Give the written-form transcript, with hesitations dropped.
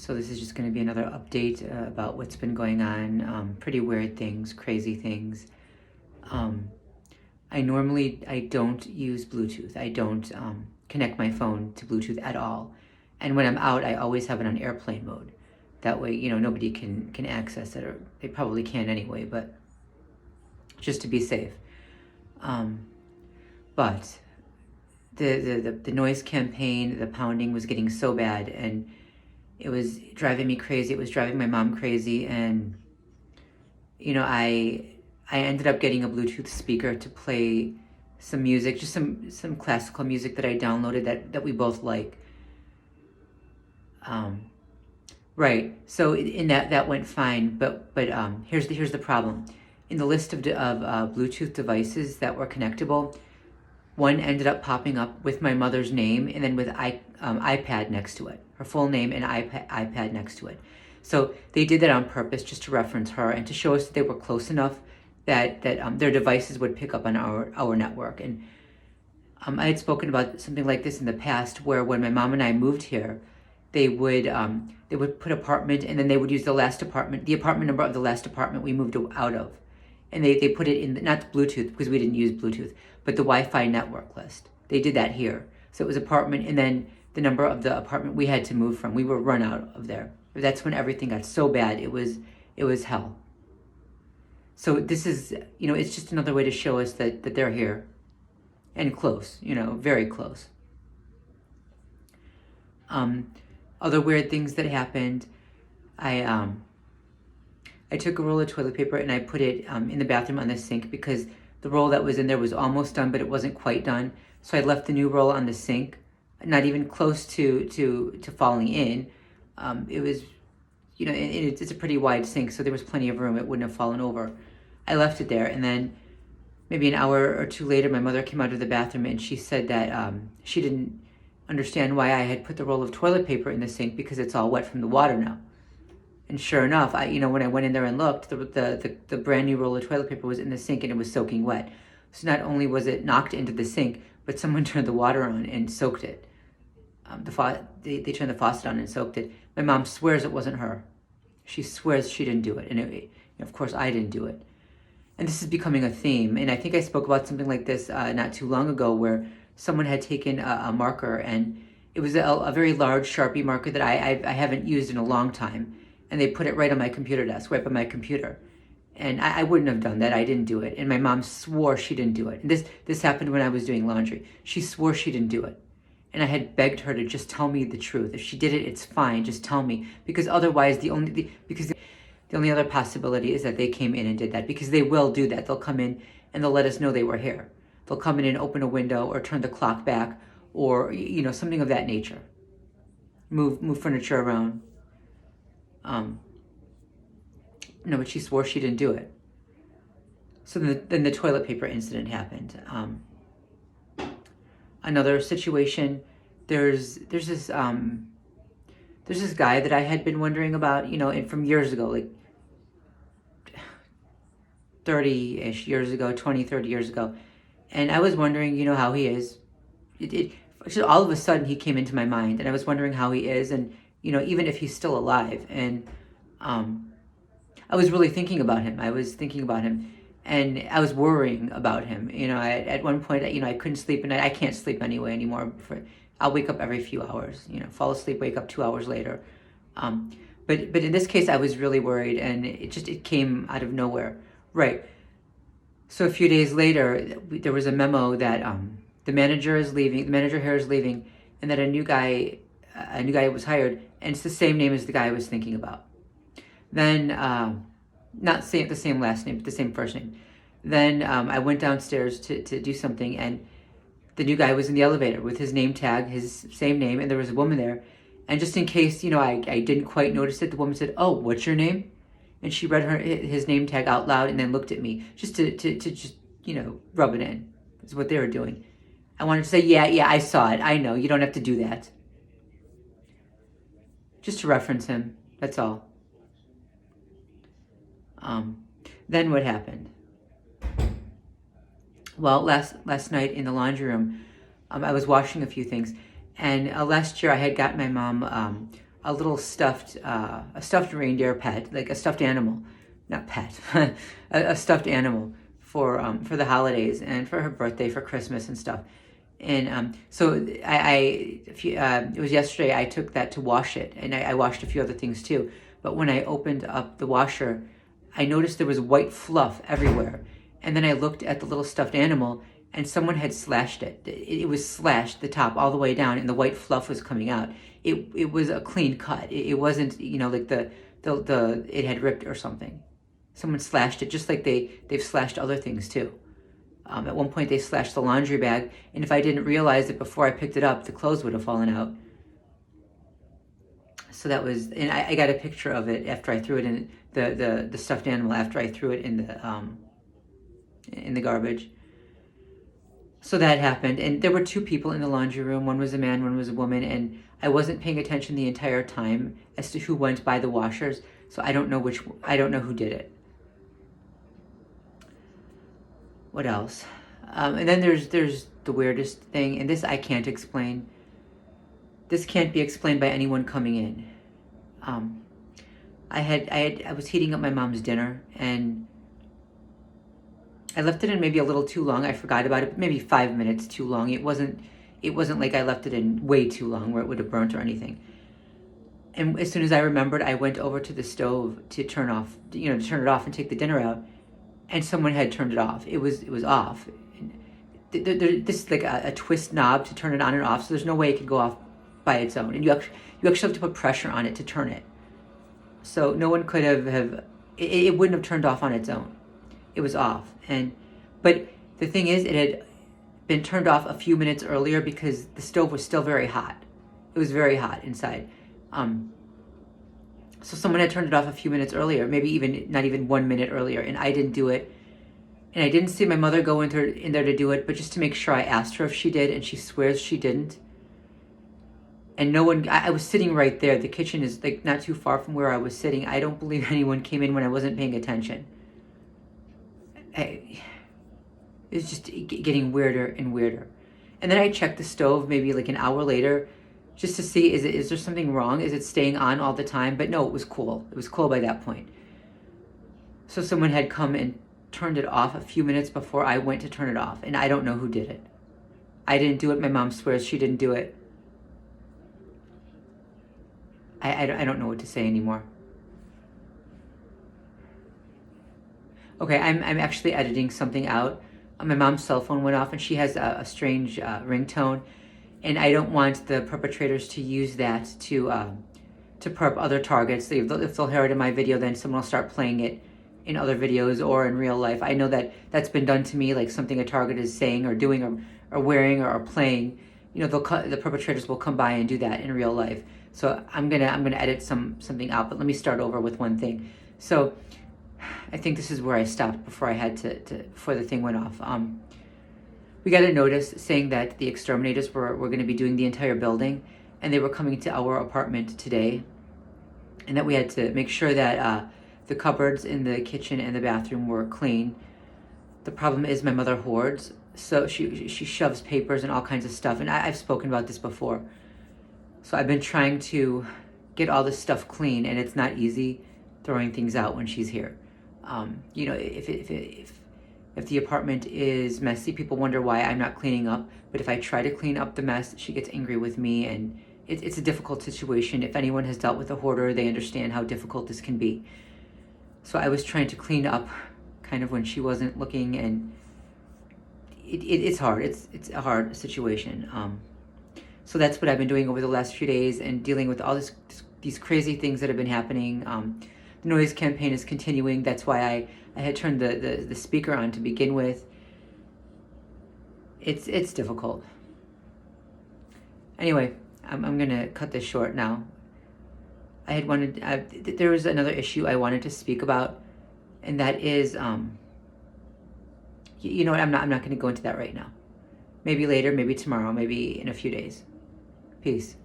So this is just going to be another update about what's been going on. Pretty weird things, crazy things. I don't use Bluetooth. I don't connect my phone to Bluetooth at all. And when I'm out, I always have it on airplane mode. That way, nobody can access it, or they probably can anyway, but just to be safe. But the noise campaign, the pounding was getting so bad, and it was driving me crazy. It was driving my mom crazy, and I ended up getting a Bluetooth speaker to play some music, just some classical music that I downloaded that we both like. Right. So in that went fine, but here's the problem. In the list of Bluetooth devices that were connectable, one ended up popping up with my mother's name and then with iPad next to it, her full name and iPad next to it. So they did that on purpose, just to reference her and to show us that they were close enough that their devices would pick up on our network. And I had spoken about something like this in the past, where when my mom and I moved here, they would put apartment, and then they would use the apartment number of the last apartment we moved out of, and they put it in not Bluetooth, because we didn't use Bluetooth, but the Wi-Fi network list. They did that here, so it was apartment and then the number of the apartment we had to move from. We were run out of there. That's when everything got so bad. It was hell. So this is, it's just another way to show us that they're here and close, very close. Other weird things that happened, I took a roll of toilet paper and I put it in the bathroom on the sink, because the roll that was in there was almost done, but it wasn't quite done. So I left the new roll on the sink, not even close to falling in. It was, it's a pretty wide sink, so there was plenty of room. It wouldn't have fallen over. I left it there, and then maybe an hour or two later, my mother came out of the bathroom and she said that she didn't understand why I had put the roll of toilet paper in the sink, because it's all wet from the water now. And sure enough, when I went in there and looked, the brand new roll of toilet paper was in the sink and it was soaking wet. So not only was it knocked into the sink, but someone turned the water on and soaked it. They turned the faucet on and soaked it. My mom swears it wasn't her. She swears she didn't do it, and of course I didn't do it. And this is becoming a theme. And I think I spoke about something like this not too long ago, where someone had taken a marker, and it was a very large Sharpie marker that I haven't used in a long time. And they put it right on my computer desk, right by my computer. And I wouldn't have done that. I didn't do it. And my mom swore she didn't do it. And this happened when I was doing laundry. She swore she didn't do it. And I had begged her to just tell me the truth. If she did it, it's fine. Just tell me. Because otherwise, the only other possibility is that they came in and did that. Because they will do that. They'll come in and they'll let us know they were here. They'll come in and open a window or turn the clock back, or something of that nature. Move furniture around. No, but she swore she didn't do it. So then the toilet paper incident happened. Another situation, there's this guy that I had been wondering about, and from years ago, like 30-ish years ago, 20, 30 years ago. And I was wondering, how he is. Just all of a sudden he came into my mind, and I was wondering how he is, and, even if he's still alive. And I was really thinking about him. And I was worrying about him. At one point, I couldn't sleep, and I can't sleep anyway anymore. I'll wake up every few hours, fall asleep, wake up 2 hours later. But in this case, I was really worried, and it came out of nowhere. Right. So a few days later, there was a memo that the manager here is leaving, and that a new guy was hired, and it's the same name as the guy I was thinking about. Then, not the same last name, but the same first name. Then I went downstairs to do something, and the new guy was in the elevator with his name tag, his same name, and there was a woman there. And just in case, I didn't quite notice it, the woman said, "Oh, what's your name?" And she read his name tag out loud and then looked at me just to just, rub it in. That's what they were doing. I wanted to say, yeah, I saw it. I know. You don't have to do that. Just to reference him. That's all. Then what happened? Well, last night in the laundry room, I was washing a few things. And last year I had got my mom a little a stuffed reindeer pet, like a stuffed animal, not pet, a stuffed animal for the holidays and for her birthday, for Christmas and stuff. And so it was yesterday I took that to wash it, and I washed a few other things too. But when I opened up the washer, I noticed there was white fluff everywhere. And then I looked at the little stuffed animal, and someone had slashed it. It was slashed the top all the way down, and the white fluff was coming out. It was a clean cut. It wasn't, like the it had ripped or something. Someone slashed it, just like they've slashed other things too. At one point they slashed the laundry bag, and if I didn't realize it before I picked it up, the clothes would have fallen out. So that was, and I got a picture of it after I threw it in the stuffed animal after I threw it in the garbage. So that happened, and there were two people in the laundry room. One was a man, one was a woman, and I wasn't paying attention the entire time as to who went by the washers. So I don't know who did it. What else? And then there's the weirdest thing, and this I can't explain. This can't be explained by anyone coming in. I was heating up my mom's dinner, and I left it in maybe a little too long. I forgot about it, maybe 5 minutes too long. It wasn't like I left it in way too long where it would have burnt or anything. And as soon as I remembered, I went over to the stove to turn it off and take the dinner out. And someone had turned it off. It was off. This is like a twist knob to turn it on and off, so there's no way it could go off by its own. And you actually have to put pressure on it to turn it. So no one could have it wouldn't have turned off on its own. It was off. But the thing is, it had been turned off a few minutes earlier because the stove was still very hot. It was very hot inside. So someone had turned it off a few minutes earlier, maybe not even 1 minute earlier, and I didn't do it. And I didn't see my mother go in there to do it, but just to make sure, I asked her if she did, and she swears she didn't. And no one, I was sitting right there. The kitchen is like not too far from where I was sitting. I don't believe anyone came in when I wasn't paying attention. It's just getting weirder and weirder. And then I checked the stove maybe like an hour later, just to see, is there something wrong? Is it staying on all the time? But no, it was cool. It was cool by that point. So someone had come and turned it off a few minutes before I went to turn it off, and I don't know who did it. I didn't do it. My mom swears she didn't do it. I don't know what to say anymore. Okay, I'm actually editing something out. My mom's cell phone went off, and she has a strange ringtone. And I don't want the perpetrators to use that to perp other targets. If they'll hear it in my video, then someone will start playing it in other videos or in real life. I know that's been done to me, like something a target is saying or doing or wearing or playing. The perpetrators will come by and do that in real life. So I'm gonna edit something out. But let me start over with one thing. So I think this is where I stopped before I had before the thing went off. We got a notice saying that the exterminators were going to be doing the entire building, and they were coming to our apartment today, and that we had to make sure that the cupboards in the kitchen and the bathroom were clean. The problem is my mother hoards, so she shoves papers and all kinds of stuff, and I've spoken about this before. So I've been trying to get all this stuff clean, and it's not easy throwing things out when she's here. If the apartment is messy, people wonder why I'm not cleaning up. But if I try to clean up the mess, she gets angry with me, and it's a difficult situation. If anyone has dealt with a hoarder, they understand how difficult this can be. So I was trying to clean up kind of when she wasn't looking, and it's hard. It's a hard situation. So that's what I've been doing over the last few days, and dealing with all these crazy things that have been happening. The noise campaign is continuing. That's why I had turned the speaker on to begin with. It's difficult. Anyway, I'm gonna cut this short now. There was another issue I wanted to speak about, and that is, you know what? I'm not gonna go into that right now. Maybe later, maybe tomorrow, maybe in a few days. Peace.